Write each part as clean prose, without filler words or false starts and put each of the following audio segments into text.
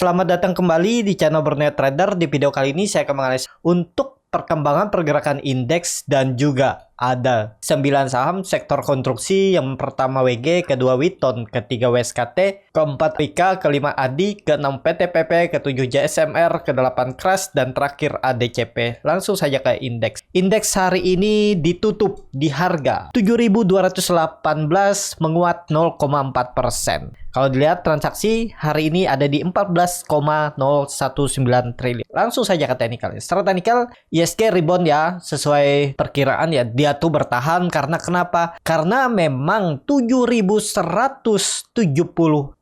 Selamat datang kembali di channel Berniat Trader. Di video kali ini saya akan menganalisis untuk perkembangan pergerakan indeks dan juga ada 9 saham sektor konstruksi. Yang pertama WG, kedua Witon, ketiga WSKT, keempat Rika, kelima Adi, keenam PTPP, ketujuh JSMR, kedelapan Kras, dan terakhir ADCP. Langsung saja ke indeks. Indeks hari ini ditutup di harga 7.218, menguat 0,4%. Kalau dilihat transaksi hari ini ada di 14,019 triliun. Langsung saja ke teknikal. Secara teknikal ISG rebound ya, sesuai perkiraan ya. Dia tuh bertahan karena kenapa? Karena memang 7.170, 7.200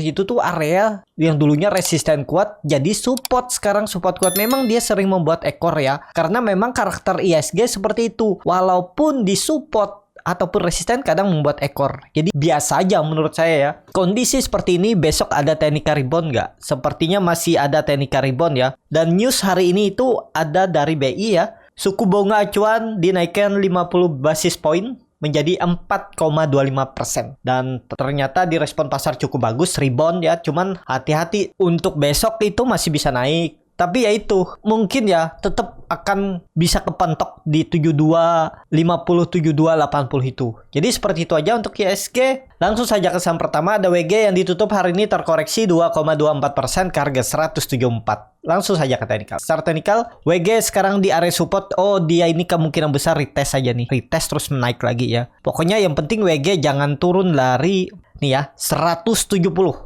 itu tuh area yang dulunya resisten kuat jadi support, sekarang support kuat. Memang dia sering membuat ekor ya, karena memang karakter ISG seperti itu. Walaupun di support ataupun resisten kadang membuat ekor. Jadi biasa aja menurut saya ya. Kondisi seperti ini besok ada teknika rebound nggak? Sepertinya masih ada teknika rebound ya. Dan news hari ini itu ada dari BI ya. Suku bunga acuan dinaikkan 50 basis point menjadi 4,25%. Dan ternyata direspon pasar cukup bagus, rebound ya. Cuman hati-hati, untuk besok itu masih bisa naik. Tapi ya itu, mungkin ya tetap akan bisa kepentok di 72.50, 72.80 itu. Jadi seperti itu aja untuk ISG. Langsung saja ke saham pertama, ada WG yang ditutup hari ini terkoreksi 2,24% ke harga 174. Langsung saja ke teknikal. Secara teknikal, WG sekarang di area support. Oh, dia ini kemungkinan besar retest aja nih. Retest terus menaik lagi ya. Pokoknya yang penting WG jangan turun dari nih ya, 170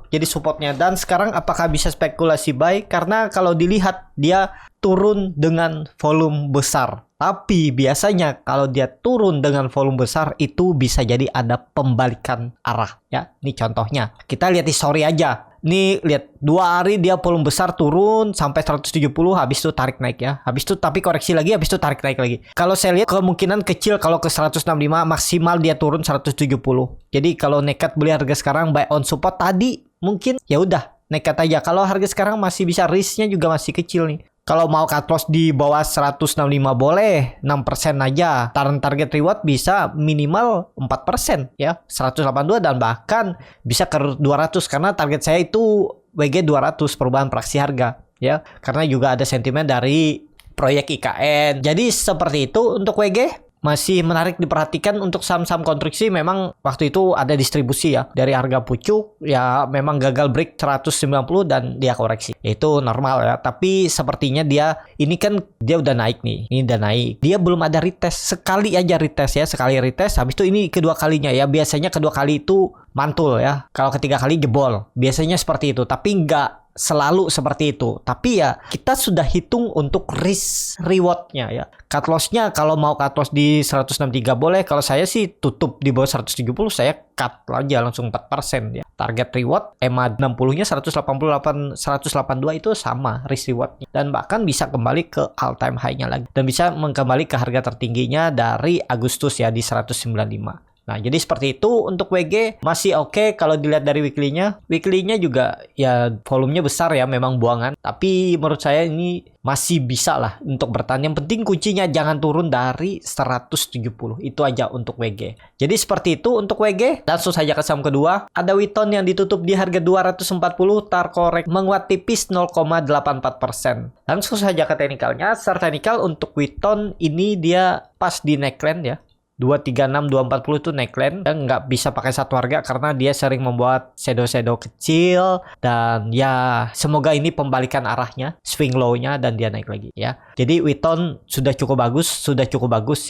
jadi supportnya. Dan sekarang apakah bisa spekulasi buy? Karena kalau dilihat dia turun dengan volume besar. Tapi biasanya kalau dia turun dengan volume besar itu bisa jadi ada pembalikan arah ya. Ini contohnya. Kita lihat histori aja. Nih lihat 2 hari dia volume besar turun sampai 170, habis itu tarik naik ya. Habis itu tapi koreksi lagi, habis itu tarik naik lagi. Kalau saya lihat kemungkinan kecil kalau ke 165, maksimal dia turun 170. Jadi kalau nekat beli harga sekarang buy on support tadi, mungkin ya udah nekat aja. Kalau harga sekarang masih bisa, risknya juga masih kecil nih. Kalau mau cut loss di bawah 165 boleh, 6% aja. Target reward bisa minimal 4% ya, 182 dan bahkan bisa ke 200 karena target saya itu WG 200 perubahan praksi harga ya. Karena juga ada sentimen dari proyek IKN. Jadi seperti itu untuk WG. Masih menarik diperhatikan untuk saham-saham konstruksi. Memang waktu itu ada distribusi ya dari harga pucuk ya, memang gagal break 190 dan dia koreksi. Itu normal ya, tapi sepertinya dia ini kan dia udah naik nih. Ini udah naik. Dia belum ada retest. Sekali aja retest ya, sekali retest habis itu ini kedua kalinya ya. Biasanya kedua kali itu mantul ya. Kalau ketiga kali jebol. Biasanya seperti itu, tapi enggak selalu seperti itu. Tapi ya kita sudah hitung untuk risk rewardnya ya. Cut lossnya kalau mau cut loss di 163 boleh. Kalau saya sih tutup di bawah 170, saya cut aja langsung 4% ya. Target reward EMA 60 nya 188, 182 itu sama risk rewardnya. Dan bahkan bisa kembali ke all time high nya lagi. Dan bisa kembali ke harga tertingginya dari Agustus ya di 195. Nah, jadi seperti itu untuk WG masih oke kalau dilihat dari weekly-nya. Weekly-nya juga ya volumenya besar ya, memang buangan. Tapi menurut saya ini masih bisa lah untuk bertahan. Yang penting kuncinya jangan turun dari 170. Itu aja untuk WG. Jadi seperti itu untuk WG. Langsung saja ke saham kedua. Ada Witon yang ditutup di harga 240, terkorek menguat tipis 0,84%. Langsung saja ke teknikalnya. Secara teknikal untuk Witon ini dia pas di neckline ya. 236, 240 itu neckline. Dan nggak bisa pakai satu harga karena dia sering membuat shadow-shadow kecil. Dan ya semoga ini pembalikan arahnya, swing low-nya dan dia naik lagi ya. Jadi Witon sudah cukup bagus.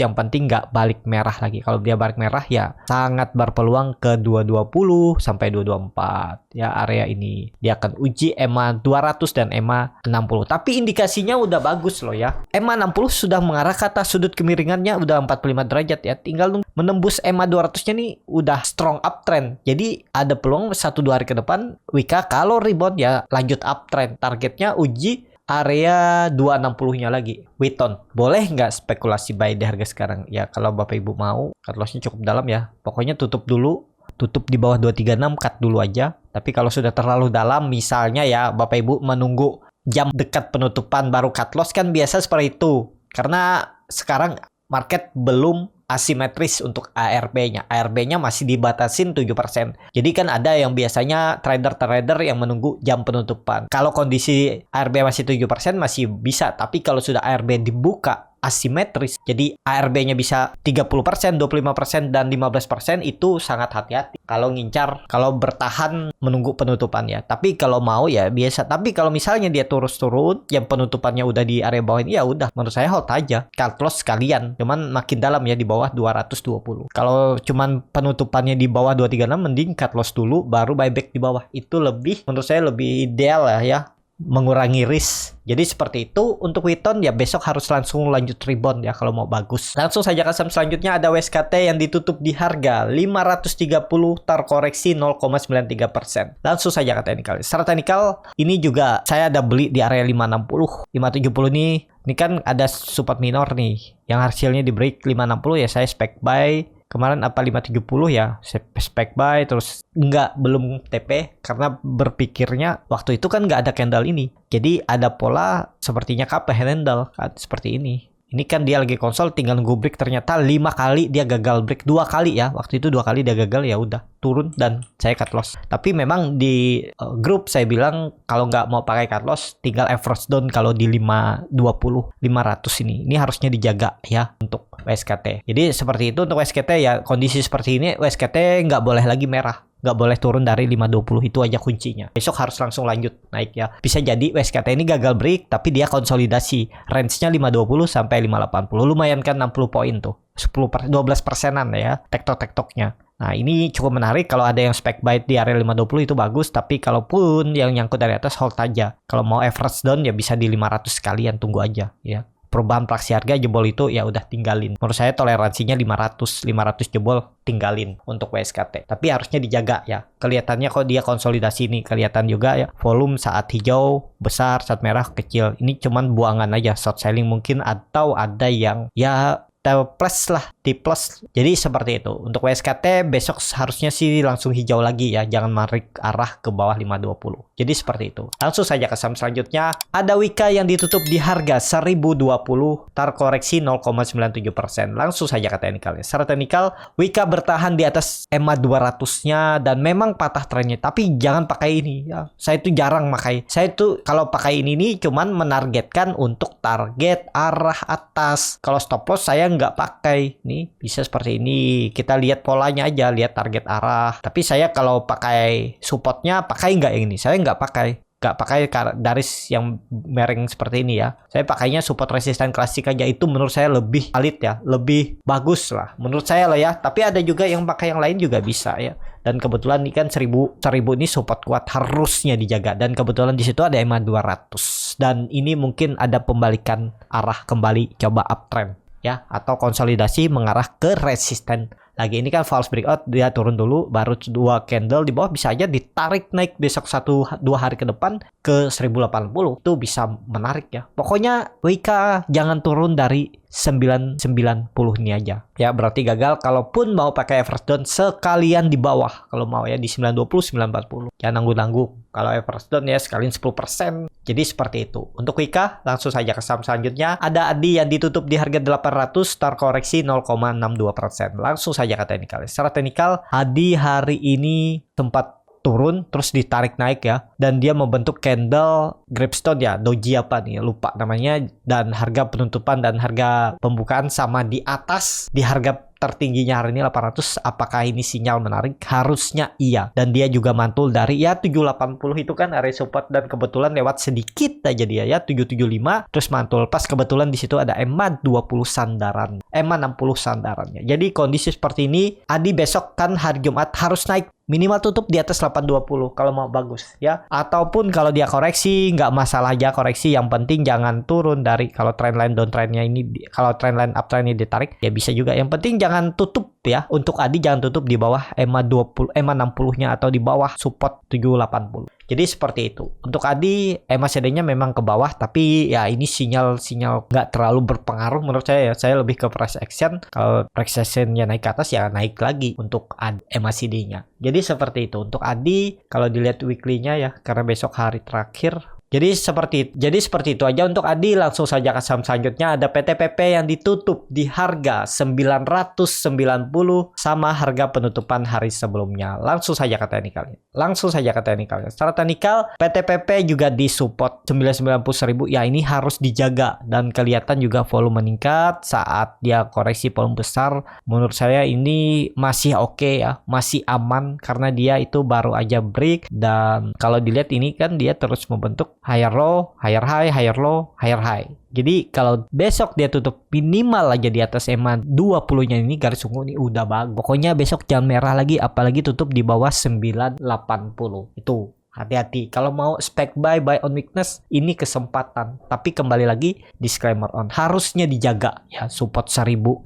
Yang penting nggak balik merah lagi. Kalau dia balik merah ya sangat berpeluang ke 220 sampai 224 ya, area ini. Dia akan uji EMA 200 dan EMA 60. Tapi indikasinya udah bagus loh ya. EMA 60 sudah mengarah ke atas, sudut kemiringannya udah 45 derajat ya. Tinggal menembus EMA 200-nya nih udah strong uptrend. Jadi ada peluang 1-2 hari ke depan Wika kalau rebound ya lanjut uptrend. Targetnya uji area 260-nya lagi. Witon, boleh nggak spekulasi buy di harga sekarang? Ya kalau Bapak Ibu mau, cut loss-nya cukup dalam ya. Pokoknya tutup dulu. Tutup di bawah 236, cut dulu aja. Tapi kalau sudah terlalu dalam, misalnya ya Bapak Ibu menunggu jam dekat penutupan baru cut loss, kan biasa seperti itu. Karena sekarang market belum asimetris untuk ARB-nya. ARB-nya masih dibatasin 7%. Jadi kan ada yang biasanya trader-trader yang menunggu jam penutupan. Kalau kondisi ARB masih 7% masih bisa, tapi kalau sudah ARB dibuka asimetris, jadi ARB-nya bisa 30%, 25%, dan 15%, itu sangat hati-hati kalau ngincar, kalau bertahan menunggu penutupan ya. Tapi kalau mau ya biasa. Tapi kalau misalnya dia turun, yang penutupannya udah di area bawah ini, ya udah, menurut saya hold aja, cut loss sekalian, cuman makin dalam ya, di bawah 220. Kalau cuman penutupannya di bawah 236, mending cut loss dulu baru buyback di bawah. Itu lebih, menurut saya lebih ideal lah ya, mengurangi risk. Jadi seperti itu. Untuk Witon ya besok harus langsung lanjut rebound ya kalau mau bagus. Langsung saja ke saham selanjutnya, ada WSKT yang ditutup di harga 530, terkoreksi 0,93%. Langsung saja ke teknikal. Secara teknikal ini juga saya ada beli di area 560. 570 ini kan ada support minor nih yang hasilnya di break 560 ya, saya spec buy. Kemarin apa 570 ya, spec buy, terus belum TP karena berpikirnya waktu itu kan nggak ada candle ini. Jadi ada pola sepertinya KP handle kan, seperti ini. Ini kan dia lagi konsol, tinggal nunggu break, ternyata 5 kali dia gagal break, 2 kali ya. Waktu itu 2 kali dia gagal, ya udah turun dan saya cut loss. Tapi memang di grup saya bilang kalau nggak mau pakai cut loss, tinggal average down kalau di 520, 500 ini. Ini harusnya dijaga ya untuk WSKT. Jadi seperti itu untuk WSKT ya, kondisi seperti ini WSKT nggak boleh lagi merah. Nggak boleh turun dari 520, itu aja kuncinya. Besok harus langsung lanjut naik ya. Bisa jadi WSKT ini gagal break, tapi dia konsolidasi. Range-nya 520 sampai 580. Lumayan kan 60 poin tuh. 12%-an ya tektok-tektoknya. Nah ini cukup menarik. Kalau ada yang spec buy di area 520 itu bagus. Tapi kalaupun yang nyangkut dari atas, hold aja. Kalau mau average down ya bisa di 500 sekalian, tunggu aja ya. Perubahan praksi harga jebol itu ya udah tinggalin. Menurut saya toleransinya 500 jebol tinggalin untuk WSKT. Tapi harusnya dijaga ya. Kelihatannya kok dia konsolidasi nih, kelihatan juga ya. Volume saat hijau besar, saat merah kecil. Ini cuman buangan aja, short selling mungkin, atau ada yang ya plus lah, di plus. Jadi seperti itu. Untuk WSKT besok harusnya sih langsung hijau lagi ya, jangan menarik arah ke bawah 520. Jadi seperti itu. Langsung saja ke saham selanjutnya, ada Wika yang ditutup di harga 1020, terkoreksi 0,97%. Langsung saja ke teknikalnya. Secara teknikal, Wika bertahan di atas EMA 200-nya dan memang patah trennya, tapi jangan pakai ini ya. Saya itu jarang pakai. Saya itu kalau pakai ini nih cuman menargetkan untuk target arah atas. Kalau stop loss saya nggak pakai. Nih bisa seperti ini, kita lihat polanya aja, lihat target arah. Tapi saya kalau pakai supportnya, pakai nggak yang ini? Saya nggak pakai garis yang mereng seperti ini ya. Saya pakainya support resisten klasik aja. Itu menurut saya lebih valid ya, lebih bagus lah menurut saya lah ya. Tapi ada juga yang pakai yang lain juga bisa ya. Dan kebetulan ini kan 1000 ini support kuat, harusnya dijaga. Dan kebetulan di situ ada EMA 200. Dan ini mungkin ada pembalikan arah kembali, coba uptrend ya, atau konsolidasi mengarah ke resisten lagi. Ini kan false breakout, dia turun dulu, baru 2 candle di bawah, bisa aja ditarik naik besok 1-2 hari ke depan ke 1080. Itu bisa menarik ya. Pokoknya WK jangan turun dari 990 ini aja ya, berarti gagal. Kalaupun mau pakai average down, sekalian di bawah kalau mau ya, di 920, 940. Jangan nanggung-nanggung. Kalau average down ya sekalian 10%. Jadi seperti itu. Untuk WK, langsung saja ke saham selanjutnya. Ada ADI yang ditutup di harga 800, terkoreksi 0,62%. Langsung saja ke teknikal. Secara teknikal, ADI hari ini tempat turun terus ditarik naik ya, dan dia membentuk candle Grapestone ya, doji apa nih lupa namanya, dan harga penutupan dan harga pembukaan sama di atas di harga tertingginya hari ini 800. Apakah ini sinyal menarik? Harusnya iya. Dan dia juga mantul dari ya 780 itu kan area support, dan kebetulan lewat sedikit aja dia ya 775 terus mantul. Pas kebetulan di situ ada EMA 20 sandaran, EMA 60 sandarannya. Jadi kondisi seperti ini, ADI besok kan hari Jumat harus naik, minimal tutup di atas 820 kalau mau bagus ya. Ataupun kalau dia koreksi, nggak masalah aja koreksi, yang penting jangan turun dari, kalau trendline downtrendnya ini, kalau trendline uptrendnya ditarik ya bisa juga. Yang penting jangan tutup ya. Untuk ADI jangan tutup di bawah EMA 20, EMA 60-nya atau di bawah support 780. Jadi seperti itu. Untuk ADI, EMA CD-nya memang ke bawah, tapi ya ini sinyal nggak terlalu berpengaruh menurut saya ya. Saya lebih ke price action. Kalau price action-nya naik ke atas ya naik lagi untuk EMA CD-nya. Jadi seperti itu. Untuk ADI, kalau dilihat weekly-nya ya, karena besok hari terakhir, Jadi seperti itu aja untuk Adi. Langsung saja ke saham selanjutnya, ada PTPP yang ditutup di harga 990 sama harga penutupan hari sebelumnya. Langsung saja ke teknikalnya. Secara teknikal PTPP juga di support 990.000. Ya, ini harus dijaga dan kelihatan juga volume meningkat saat dia koreksi volume besar. Menurut saya ini masih oke ya, masih aman karena dia itu baru aja break, dan kalau dilihat ini kan dia terus membentuk higher low, higher high, higher low, higher high. Jadi kalau besok dia tutup minimal aja di atas EMA 20-nya ini, garis ungu ini udah bagus. Pokoknya besok jangan merah lagi, apalagi tutup di bawah 980. Itu hati-hati. Kalau mau spec buy on weakness, ini kesempatan. Tapi kembali lagi, disclaimer on. Harusnya dijaga ya, support 1990.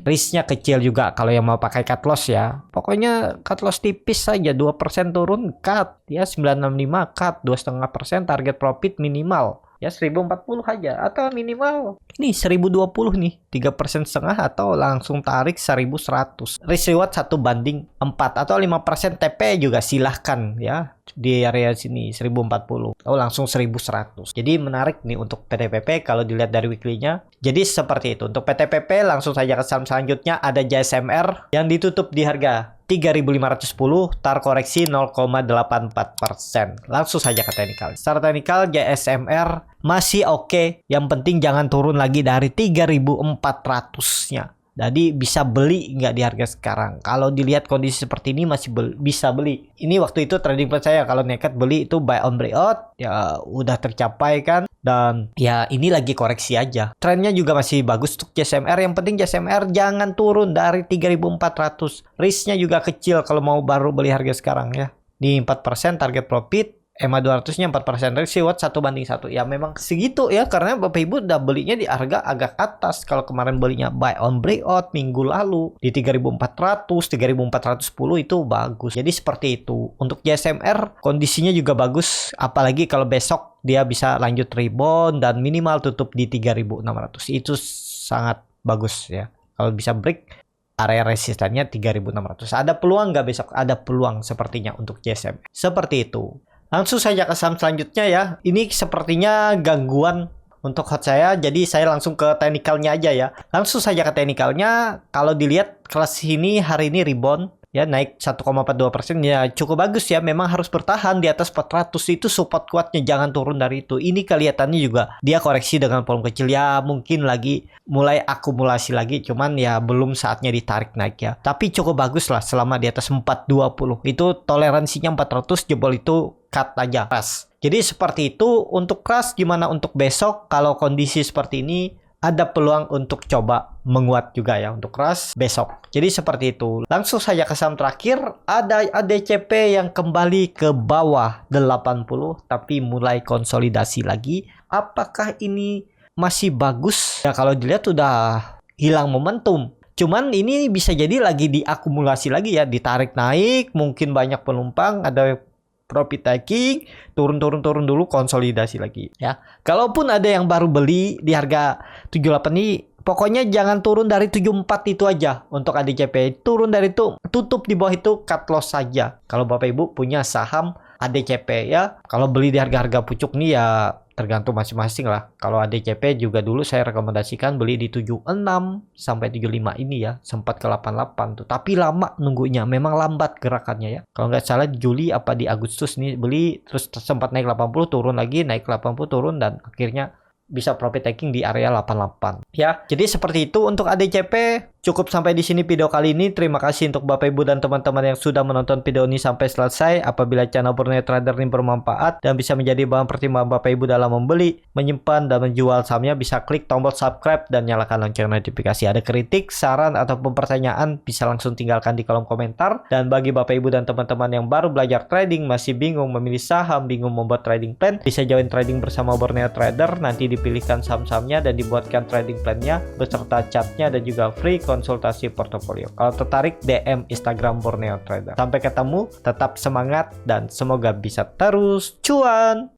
Risknya kecil juga kalau yang mau pakai cut loss ya. Pokoknya cut loss tipis saja, 2% turun cut. Ya 965 cut, 2,5% target profit minimal. Ya 1040 aja atau minimal ini 1020 nih, 3,5% atau langsung tarik 1100. Risk reward 1:4 atau 5% TP juga silahkan ya di area sini 1040 atau langsung 1100. Jadi menarik nih untuk PTPP kalau dilihat dari weekly-nya. Jadi seperti itu untuk PTPP. Langsung saja ke saham selanjutnya, ada JSMR yang ditutup di harga 3.510, tar koreksi 0,84%. Langsung saja ke teknikal. Secara teknikal JSMR masih oke. Yang penting jangan turun lagi dari 3.400-nya. Jadi bisa beli nggak di harga sekarang. Kalau dilihat kondisi seperti ini masih bisa beli. Ini waktu itu trading plan saya, kalau nekat beli itu buy on breakout ya udah tercapai kan. Dan ya ini lagi koreksi aja. Trennya juga masih bagus untuk JSMR. Yang penting JSMR jangan turun dari 3.400. Risknya juga kecil kalau mau baru beli harga sekarang ya. Di 4% target profit. EMA 200-nya 4%, risk reward 1:1. Ya memang segitu ya, karena Bapak Ibu udah belinya di harga agak atas. Kalau kemarin belinya buy on breakout minggu lalu di 3.400, 3.410 itu bagus. Jadi seperti itu. Untuk JSMR kondisinya juga bagus, apalagi kalau besok dia bisa lanjut rebound dan minimal tutup di 3.600. Itu sangat bagus ya. Kalau bisa break area resistannya 3.600. Ada peluang nggak besok? Ada peluang sepertinya untuk JSMR. Seperti itu. Langsung saja ke saham selanjutnya ya. Ini sepertinya gangguan untuk hot saya, jadi saya langsung ke teknikalnya aja ya. Langsung saja ke teknikalnya. Kalau dilihat kelas ini hari ini rebound ya, naik 1,42%, ya cukup bagus ya. Memang harus bertahan di atas 400, itu support kuatnya, jangan turun dari itu. Ini kelihatannya juga dia koreksi dengan volume kecil ya, mungkin lagi mulai akumulasi lagi, cuman ya belum saatnya ditarik naik ya. Tapi cukup bagus lah selama di atas 420. Itu toleransinya 400, jebol itu cut aja keras. Jadi seperti itu. Untuk keras gimana untuk besok? Kalau kondisi seperti ini ada peluang untuk coba menguat juga ya untuk keras besok. Jadi seperti itu. Langsung saja ke saham terakhir, ada ADCP yang kembali ke bawah 80 tapi mulai konsolidasi lagi. Apakah ini masih bagus? Ya kalau dilihat udah hilang momentum. Cuman ini bisa jadi lagi diakumulasi lagi ya, ditarik naik, mungkin banyak penumpang, ada profit taking, turun dulu, konsolidasi lagi ya. Kalaupun ada yang baru beli di harga 78 ini, pokoknya jangan turun dari 74 itu aja untuk ADCP. Turun dari itu, tutup di bawah itu, cut loss saja. Kalau Bapak Ibu punya saham ADCP ya, kalau beli di harga-harga pucuk nih ya tergantung masing-masing lah. Kalau ADCP juga dulu saya rekomendasikan beli di 76 sampai 75 ini ya, sempat ke 88 tuh. Tapi lama nunggunya, memang lambat gerakannya ya. Kalau nggak salah di Juli apa di Agustus nih beli, terus sempat naik 80, turun lagi, naik 80, turun, dan akhirnya bisa profit taking di area 88 ya. Jadi seperti itu untuk ADCP. Cukup sampai di sini video kali ini. Terima kasih untuk Bapak Ibu dan teman-teman yang sudah menonton video ini sampai selesai. Apabila channel Borneo Trader ini bermanfaat dan bisa menjadi bahan pertimbangan Bapak Ibu dalam membeli, menyimpan, dan menjual sahamnya, bisa klik tombol subscribe dan nyalakan lonceng notifikasi. Ada kritik, saran, ataupun pertanyaan, bisa langsung tinggalkan di kolom komentar. Dan bagi Bapak Ibu dan teman-teman yang baru belajar trading, masih bingung memilih saham, bingung membuat trading plan, bisa join trading bersama Borneo Trader. Nanti dipilihkan saham-sahamnya dan dibuatkan trading plan-nya beserta chartnya dan juga free konsultasi portofolio. Kalau tertarik, DM Instagram Borneo Trader. Sampai ketemu, tetap semangat dan semoga bisa terus cuan.